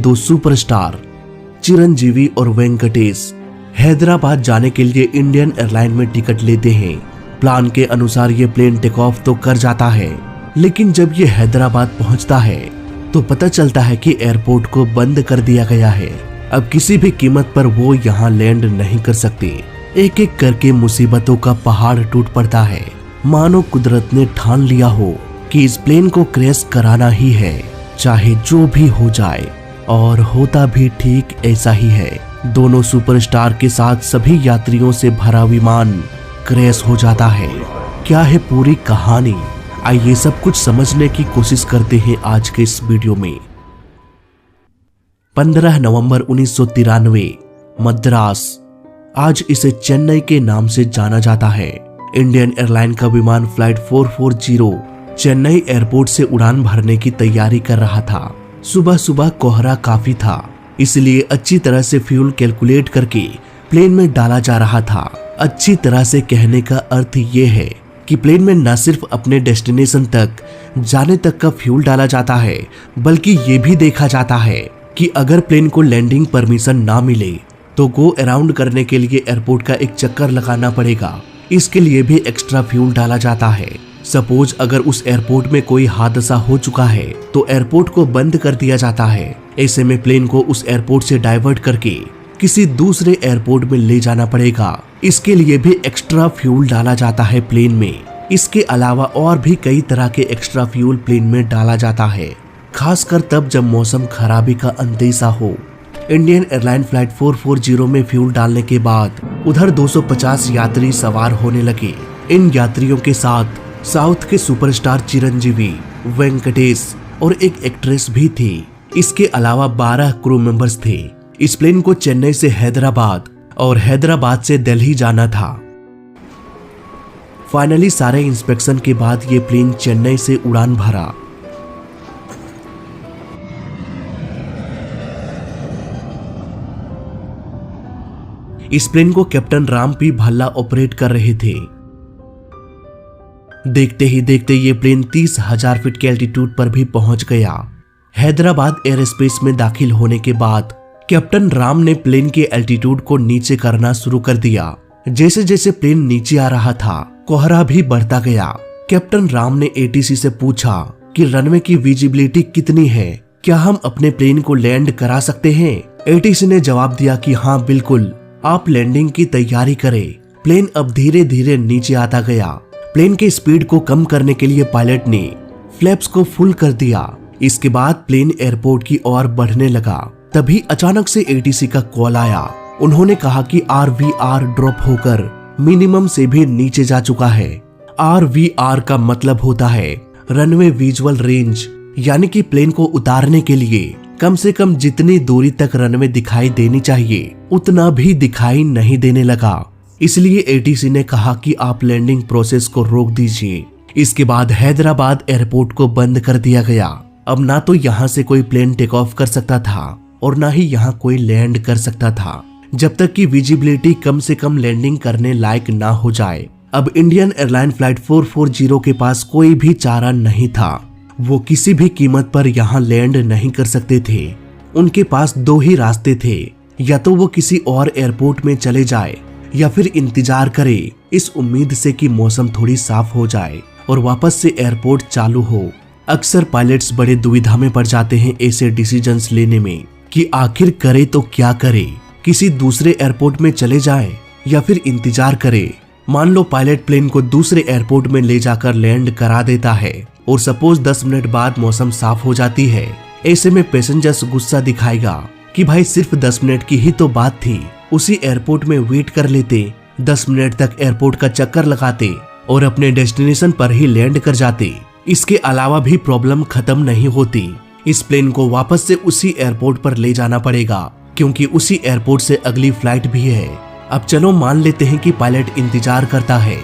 दो सुपरस्टार चिरंजीवी और वेंकटेश हैदराबाद जाने के लिए इंडियन एयरलाइन में टिकट लेते हैं। प्लान के अनुसार ये प्लेन टेक ऑफ तो कर जाता है, लेकिन जब ये हैदराबाद पहुंचता है तो पता चलता है कि एयरपोर्ट को बंद कर दिया गया है। अब किसी भी कीमत पर वो यहाँ लैंड नहीं कर सकते। एक एक करके मुसीबतों का पहाड़ टूट पड़ता है, मानो कुदरत ने ठान लिया हो कि इस प्लेन को क्रैश कराना ही है, चाहे जो भी हो जाए। और होता भी ठीक ऐसा ही है। दोनों सुपरस्टार के साथ सभी यात्रियों से भरा विमान क्रैश हो जाता है। क्या है पूरी कहानी, आइए सब कुछ समझने की कोशिश करते हैं आज के इस वीडियो में। 15 नवंबर 1993 मद्रास, आज इसे चेन्नई के नाम से जाना जाता है। इंडियन एयरलाइन का विमान फ्लाइट 440 चेन्नई एयरपोर्ट से उड़ान भरने की तैयारी कर रहा था। सुबह सुबह कोहरा काफी था, इसलिए अच्छी तरह से फ्यूल कैलकुलेट करके प्लेन में डाला जा रहा था। अच्छी तरह से कहने का अर्थ ये है कि प्लेन में न सिर्फ अपने डेस्टिनेशन तक जाने तक का फ्यूल डाला जाता है, बल्कि ये भी देखा जाता है कि अगर प्लेन को लैंडिंग परमिशन ना मिले तो गो अराउंड करने के लिए एयरपोर्ट का एक चक्कर लगाना पड़ेगा। इसके लिए भी एक्स्ट्रा फ्यूल डाला जाता है। सपोज अगर उस एयरपोर्ट में कोई हादसा हो चुका है तो एयरपोर्ट को बंद कर दिया जाता है। ऐसे में प्लेन को उस एयरपोर्ट से डाइवर्ट करके किसी दूसरे एयरपोर्ट में ले जाना पड़ेगा। इसके लिए भी एक्स्ट्रा फ्यूल डाला जाता है प्लेन में। इसके अलावा और भी कई तरह के एक्स्ट्रा फ्यूल प्लेन में डाला जाता है, खासकर तब जब मौसम खराबी का अंदेशा हो। इंडियन एयरलाइन फ्लाइट 440 में फ्यूल डालने के बाद उधर 250 यात्री सवार होने लगे। इन यात्रियों के साथ साउथ के सुपरस्टार चिरंजीवी, वेंकटेश और एक एक्ट्रेस भी थी। इसके अलावा 12 क्रू मेंबर्स थे। इस प्लेन को चेन्नई से हैदराबाद और हैदराबाद से दिल्ली जाना था। फाइनली सारे इंस्पेक्शन के बाद ये प्लेन चेन्नई से उड़ान भरा। इस प्लेन को captain Ram P Bhalla operate कर रहे थे। देखते ही देखते ये प्लेन 30,000 फीट के एल्टीट्यूड पर भी पहुंच गया। हैदराबाद एयर स्पेस में दाखिल होने के बाद कैप्टन राम ने प्लेन के एल्टीट्यूड को नीचे करना शुरू कर दिया। जैसे जैसे प्लेन नीचे आ रहा था, कोहरा भी बढ़ता गया। कैप्टन राम ने एटीसी से पूछा कि रनवे की विजिबिलिटी कितनी है, क्या हम अपने प्लेन को लैंड करा सकते हैं। एटीसी ने जवाब दिया कि हाँ बिल्कुल, आप लैंडिंग की तैयारी करें। प्लेन अब धीरे धीरे नीचे आता गया। प्लेन के स्पीड को कम करने के लिए पायलट ने फ्लैप्स को फुल कर दिया। इसके बाद प्लेन एयरपोर्ट की ओर बढ़ने लगा। तभी अचानक से एटीसी का कॉल आया। उन्होंने कहा कि आरवीआर ड्रॉप होकर मिनिमम से भी नीचे जा चुका है। आरवीआर का मतलब होता है रनवे विजुअल रेंज, यानी कि प्लेन को उतारने के लिए कम से कम जितनी दूरी तक रनवे दिखाई देनी चाहिए उतना भी दिखाई नहीं देने लगा। इसलिए एटीसी ने कहा कि आप लैंडिंग प्रोसेस को रोक दीजिए। इसके बाद हैदराबाद एयरपोर्ट को बंद कर दिया गया। अब ना तो यहाँ से कोई प्लेन टेक ऑफ कर सकता था और ना ही यहाँ कोई लैंड कर सकता था, जब तक कि विजिबिलिटी कम से कम लैंडिंग करने लायक ना हो जाए। अब इंडियन एयरलाइन फ्लाइट 440 के पास कोई भी चारा नहीं था। वो किसी भी कीमत पर यहाँ लैंड नहीं कर सकते थे। उनके पास दो ही रास्ते थे, या तो वो किसी और एयरपोर्ट में चले जाए या फिर इंतजार करे इस उम्मीद से कि मौसम थोड़ी साफ हो जाए और वापस से एयरपोर्ट चालू हो। अक्सर पायलट्स बड़े दुविधा में पड़ जाते हैं ऐसे डिसीजंस लेने में कि आखिर करे तो क्या करे, किसी दूसरे एयरपोर्ट में चले जाए या फिर इंतजार करे। मान लो पायलट प्लेन को दूसरे एयरपोर्ट में ले जाकर लैंड करा देता है और सपोज 10 मिनट बाद मौसम साफ हो जाती है। ऐसे में पैसेंजर्स गुस्सा दिखाएगा कि भाई सिर्फ 10 मिनट की ही तो बात थी, उसी एयरपोर्ट में वेट कर लेते, 10 मिनट तक एयरपोर्ट का चक्कर लगाते और अपने डेस्टिनेशन पर ही लैंड कर जाते। इसके अलावा भी प्रॉब्लम खत्म नहीं होती। इस प्लेन को वापस से उसी एयरपोर्ट पर ले जाना पड़ेगा, क्योंकि उसी एयरपोर्ट से अगली फ्लाइट भी है। अब चलो मान लेते हैं कि पायलट इंतजार करता है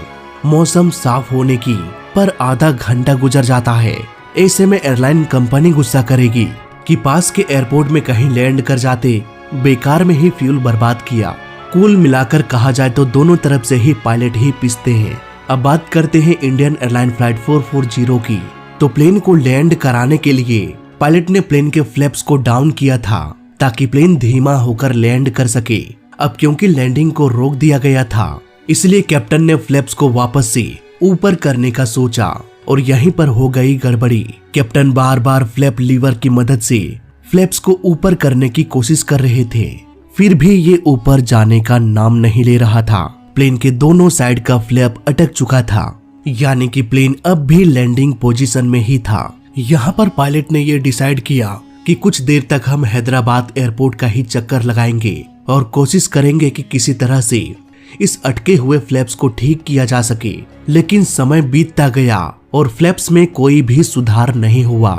मौसम साफ होने की, पर आधा घंटा गुजर जाता है। ऐसे में एयरलाइन कंपनी गुस्सा करेगी कि पास के एयरपोर्ट में कहीं लैंड कर जाते, बेकार में ही फ्यूल बर्बाद किया। कुल मिलाकर कहा जाए तो दोनों तरफ से ही पायलट ही पिसते हैं। अब बात करते हैं इंडियन एयरलाइन फ्लाइट 440 की। तो प्लेन को लैंड कराने के लिए पायलट ने प्लेन के फ्लैप्स को डाउन किया था ताकि प्लेन धीमा होकर लैंड कर सके। अब क्योंकि लैंडिंग को रोक दिया गया था, इसलिए कैप्टन ने फ्लैप्स को वापस से ऊपर करने का सोचा और यहीं पर हो गई गड़बड़ी। कैप्टन बार बार फ्लैप लीवर की मदद से फ्लैप्स को ऊपर करने की कोशिश कर रहे थे, फिर भी ये ऊपर जाने का नाम नहीं ले रहा था। प्लेन के दोनों साइड का फ्लैप अटक चुका था, यानी कि प्लेन अब भी लैंडिंग पोजीशन में ही था। यहाँ पर पायलट ने ये डिसाइड किया कि कुछ देर तक हम हैदराबाद एयरपोर्ट का ही चक्कर लगाएंगे और कोशिश करेंगे कि किसी तरह से इस अटके हुए फ्लैप्स को ठीक किया जा सके। लेकिन समय बीतता गया और फ्लैप्स में कोई भी सुधार नहीं हुआ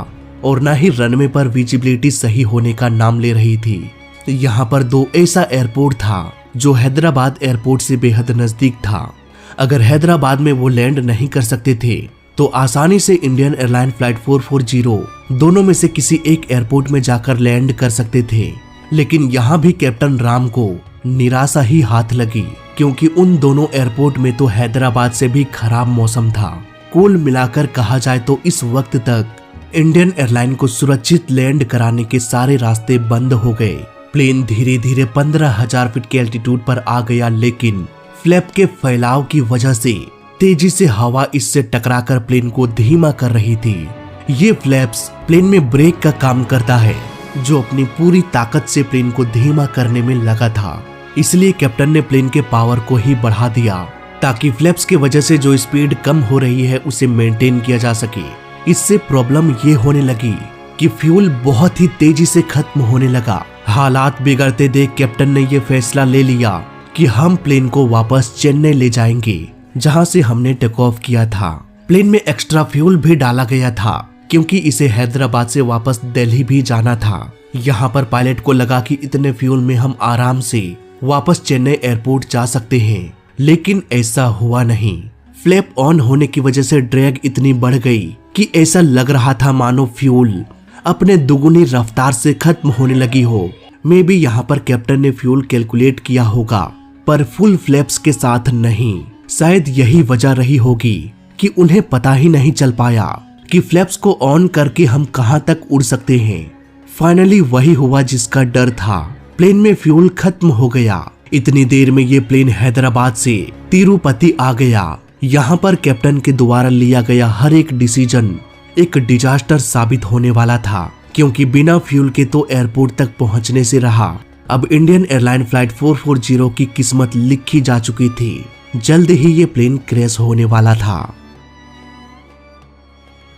और न ही रनवे पर विजिबिलिटी सही होने का नाम ले रही थी। यहाँ पर दो ऐसा एयरपोर्ट था जो हैदराबाद एयरपोर्ट से बेहद नजदीक था। अगर हैदराबाद में वो लैंड नहीं कर सकते थे तो आसानी से इंडियन एयरलाइन फ्लाइट 440 दोनों में से किसी एक एयरपोर्ट में जाकर लैंड कर सकते थे। लेकिन यहाँ भी कैप्टन राम को निराशा ही हाथ लगी, क्योंकि उन दोनों एयरपोर्ट में तो हैदराबाद से भी खराब मौसम था। कुल मिलाकर कहा जाए तो इस वक्त तक इंडियन एयरलाइन को सुरक्षित लैंड कराने के सारे रास्ते बंद हो गए। प्लेन धीरे धीरे 15,000 फीट के एल्टीट्यूड पर आ गया, लेकिन फ्लैप के फैलाव की वजह से तेजी से हवा इससे टकराकर प्लेन को धीमा कर रही थी। ये फ्लैप्स प्लेन में ब्रेक का काम करता है, जो अपनी पूरी ताकत से प्लेन को धीमा करने में लगा था। इसलिए कैप्टन ने प्लेन के पावर को ही बढ़ा दिया ताकि फ्लैप्स की वजह से जो स्पीड कम हो रही है उसे मेंटेन किया जा सके। इससे प्रॉब्लम ये होने लगी कि फ्यूल बहुत ही तेजी से खत्म होने लगा। हालात बिगड़ते देख कैप्टन ने ये फैसला ले लिया कि हम प्लेन को वापस चेन्नई ले जाएंगे, जहां से हमने टेक ऑफ किया था। प्लेन में एक्स्ट्रा फ्यूल भी डाला गया था, क्योंकि इसे हैदराबाद से वापस दिल्ली भी जाना था। यहाँ पर पायलट को लगा कि इतने फ्यूल में हम आराम से वापस चेन्नई एयरपोर्ट जा सकते हैं, लेकिन ऐसा हुआ नहीं। फ्लैप ऑन होने की वजह से ड्रैग इतनी बढ़ गई कि ऐसा लग रहा था मानो फ्यूल अपने दुगुनी रफ्तार से खत्म होने लगी हो। मे बी यहाँ पर कैप्टन ने फ्यूल कैलकुलेट किया होगा, पर फुल फ्लैप्स के साथ नहीं। शायद यही वजह रही होगी कि उन्हें पता ही नहीं चल पाया कि फ्लैप्स को ऑन करके हम कहां तक उड़ सकते हैं। फाइनली वही हुआ जिसका डर था। प्लेन में फ्यूल खत्म हो गया। इतनी देर में ये प्लेन हैदराबाद से तिरुपति आ गया। यहाँ पर कैप्टन के द्वारा लिया गया हर एक डिसीजन एक डिजास्टर साबित होने वाला था, क्योंकि बिना फ्यूल के तो एयरपोर्ट तक पहुंचने से रहा। अब इंडियन एयरलाइन फ्लाइट 440 की किस्मत लिखी जा चुकी थी। जल्द ही ये प्लेन क्रैश होने वाला था।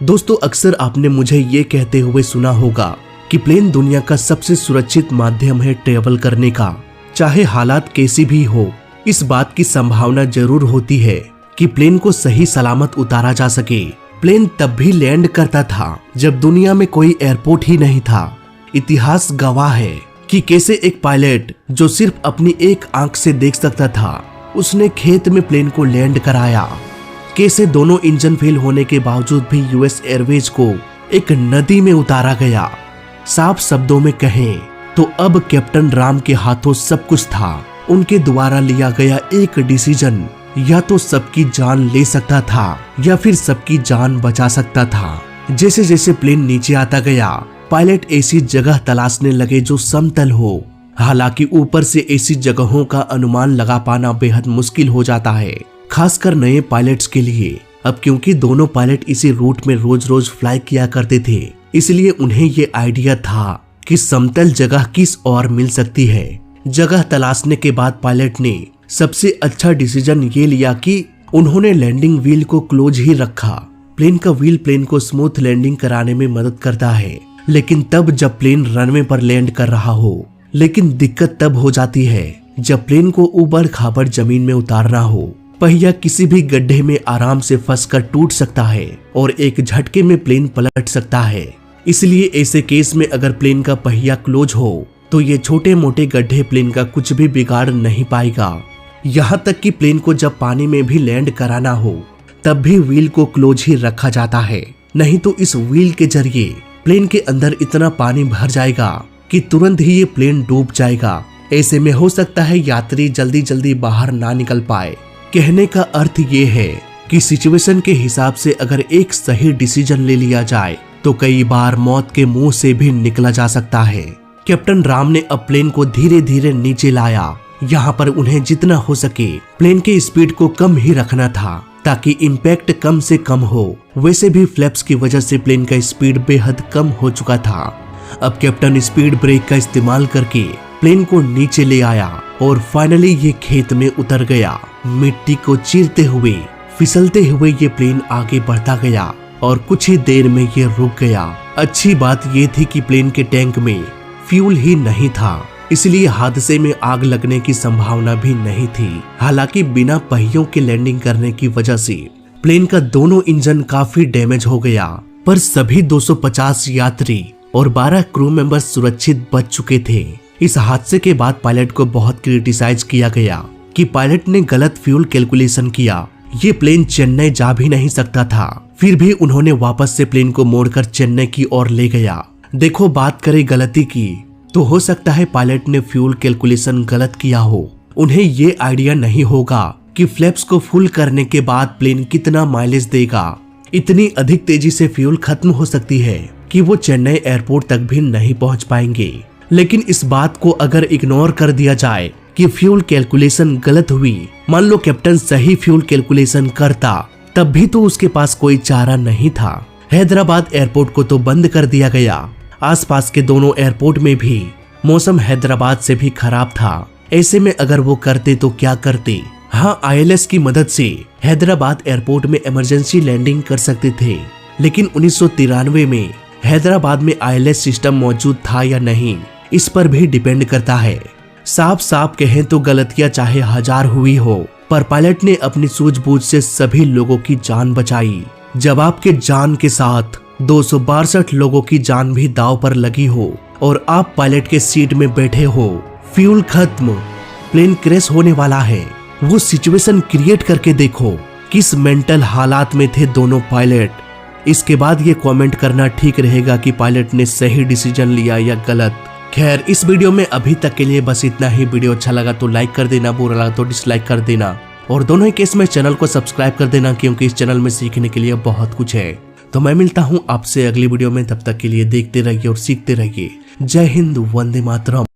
दोस्तों, अक्सर आपने मुझे ये कहते हुए सुना होगा कि प्लेन दुनिया का सबसे सुरक्षित माध्यम है ट्रेवल करने का। चाहे हालात कैसी भी हो, इस बात की संभावना जरूर होती है कि प्लेन को सही सलामत उतारा जा सके। प्लेन तब भी लैंड करता था जब दुनिया में कोई एयरपोर्ट ही नहीं था। इतिहास गवाह है कि कैसे एक पायलट जो सिर्फ अपनी एक आंख से देख सकता था, उसने खेत में प्लेन को लैंड कराया। कैसे दोनों इंजन फेल होने के बावजूद भी यूएस एयरवेज को एक नदी में उतारा गया। साफ शब्दों में कहें तो अब कैप्टन राम के हाथों सब कुछ था। उनके द्वारा लिया गया एक डिसीजन या तो सबकी जान ले सकता था या फिर सबकी जान बचा सकता था। जैसे जैसे प्लेन नीचे आता गया, पायलट ऐसी जगह तलाशने लगे जो समतल हो। हालांकि ऊपर से ऐसी जगहों का अनुमान लगा पाना बेहद मुश्किल हो जाता है, खासकर नए पायलट्स के लिए। अब क्योंकि दोनों पायलट इसी रूट में रोज रोज फ्लाई किया करते थे, इसलिए उन्हें ये आइडिया था कि समतल जगह किस और मिल सकती है। जगह तलाशने के बाद पायलट ने सबसे अच्छा डिसीजन ये लिया कि उन्होंने लैंडिंग व्हील को क्लोज ही रखा। प्लेन का व्हील प्लेन को स्मूथ लैंडिंग कराने में मदद करता है, लेकिन तब जब प्लेन रनवे पर लैंड कर रहा हो। लेकिन दिक्कत तब हो जाती है जब प्लेन को ऊबड़ खाबड़ जमीन में उतारना हो। पहिया किसी भी गड्ढे में आराम से फंसकर टूट सकता है और एक झटके में प्लेन पलट सकता है। इसलिए ऐसे केस में अगर प्लेन का पहिया क्लोज हो तो ये छोटे मोटे गड्ढे प्लेन का कुछ भी बिगाड़ नहीं पाएगा। यहाँ तक कि प्लेन को जब पानी में भी लैंड कराना हो तब भी व्हील को क्लोज ही रखा जाता है, नहीं तो इस व्हील के जरिए प्लेन के अंदर इतना पानी भर जाएगा कि तुरंत ही ये प्लेन डूब जाएगा। ऐसे में हो सकता है यात्री जल्दी जल्दी बाहर ना निकल पाए। कहने का अर्थ ये है कि सिचुएशन के हिसाब से अगर एक सही डिसीजन ले लिया जाए तो कई बार मौत के मुंह से भी निकला जा सकता है। कैप्टन राम ने अब प्लेन को धीरे धीरे नीचे लाया। यहाँ पर उन्हें जितना हो सके प्लेन के स्पीड को कम ही रखना था ताकि इम्पैक्ट कम से कम हो। वैसे भी फ्लैप्स की वजह से प्लेन का स्पीड बेहद कम हो चुका था। अब कैप्टन स्पीड ब्रेक का इस्तेमाल करके प्लेन को नीचे ले आया और फाइनली ये खेत में उतर गया। मिट्टी को चीरते हुए फिसलते हुए ये प्लेन आगे बढ़ता गया और कुछ ही देर में ये रुक गया। अच्छी बात ये थी कि प्लेन के टैंक में फ्यूल ही नहीं था, इसलिए हादसे में आग लगने की संभावना भी नहीं थी। हालांकि बिना पहियों के लैंडिंग करने की वजह से प्लेन का दोनों इंजन काफी डैमेज हो गया, पर सभी 250 यात्री और 12 क्रू मेंबर्स सुरक्षित बच चुके थे। इस हादसे के बाद पायलट को बहुत क्रिटिसाइज किया गया कि पायलट ने गलत फ्यूल कैलकुलेशन किया। ये प्लेन चेन्नई जा भी नहीं सकता था, फिर भी उन्होंने वापस से प्लेन को मोड़कर चेन्नई की ओर ले गया। देखो, बात करें गलती की तो हो सकता है पायलट ने फ्यूल कैलकुलेशन गलत किया हो। उन्हें ये आइडिया नहीं होगा कि फ्लैप्स को फुल करने के बाद प्लेन कितना माइलेज देगा। इतनी अधिक तेजी से फ्यूल खत्म हो सकती है कि वो चेन्नई एयरपोर्ट तक भी नहीं पहुंच पाएंगे। लेकिन इस बात को अगर इग्नोर कर दिया जाए कि फ्यूल कैलकुलेशन गलत हुई, मान लो कैप्टन सही फ्यूल कैलकुलेशन करता, तब भी तो उसके पास कोई चारा नहीं था। हैदराबाद एयरपोर्ट को तो बंद कर दिया गया। आसपास के दोनों एयरपोर्ट में भी मौसम हैदराबाद से भी खराब था। ऐसे में अगर वो करते तो क्या करते? हाँ, ILS की मदद से हैदराबाद एयरपोर्ट में इमरजेंसी लैंडिंग कर सकते थे, लेकिन 1993 में हैदराबाद में ILS सिस्टम मौजूद था या नहीं, इस पर भी डिपेंड करता है। साफ साफ कहें तो गलतियां चाहे 1000 हुई हो, पर पायलट ने अपनी सूझबूझ से सभी लोगों की जान बचाई। जब आपके जान के साथ 262 लोगों की जान भी दांव पर लगी हो और आप पायलट के सीट में बैठे हो, फ्यूल खत्म, प्लेन क्रैश होने वाला है, वो सिचुएशन क्रिएट करके देखो किस मेंटल हालात में थे दोनों पायलट। इसके बाद ये कमेंट करना ठीक रहेगा कि पायलट ने सही डिसीजन लिया या गलत। खैर, इस वीडियो में अभी तक के लिए बस इतना ही। वीडियो अच्छा लगा तो लाइक कर देना, बुरा लगा तो डिसलाइक कर देना, और दोनों ही केस में चैनल को सब्सक्राइब कर देना, क्योंकि इस चैनल में सीखने के लिए बहुत कुछ है। तो मैं मिलता हूँ आपसे अगली वीडियो में, तब तक के लिए देखते रहिए और सीखते रहिए। जय हिंद, वंदे मातरम।